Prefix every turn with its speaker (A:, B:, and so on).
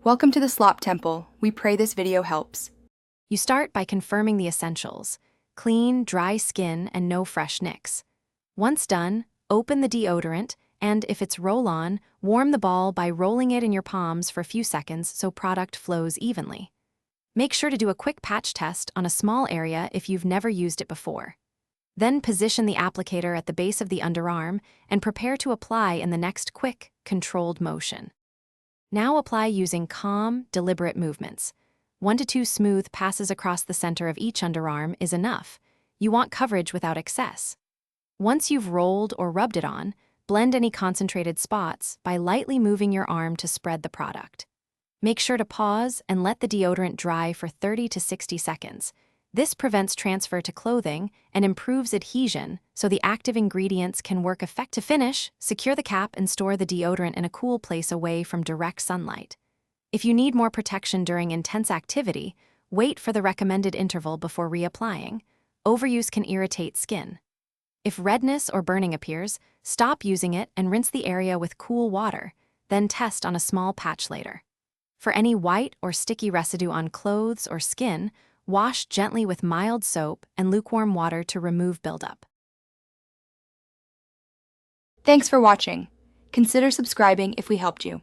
A: Welcome to the Slop Temple. We pray this video helps.
B: You start by confirming the essentials: clean, dry skin, and no fresh nicks. Once done, open the deodorant, and if it's roll-on, warm the ball by rolling it in your palms for a few seconds so product flows evenly. Make sure to do a quick patch test on a small area if you've never used it before. Then position the applicator at the base of the underarm and prepare to apply in the next quick, controlled motion. Now apply using calm, deliberate movements. 1 to 2 smooth passes across the center of each underarm is enough. You want coverage without excess. Once you've rolled or rubbed it on, blend any concentrated spots by lightly moving your arm to spread the product. Make sure to pause and let the deodorant dry for 30 to 60 seconds. This prevents transfer to clothing and improves adhesion so the active ingredients can work effectively. To finish, secure the cap and store the deodorant in a cool place away from direct sunlight. If you need more protection during intense activity, wait for the recommended interval before reapplying. Overuse can irritate skin. If redness or burning appears, stop using it and rinse the area with cool water, then test on a small patch later. For any white or sticky residue on clothes or skin, wash gently with mild soap and lukewarm water to remove buildup.
A: Thanks for watching. Consider subscribing if we helped you.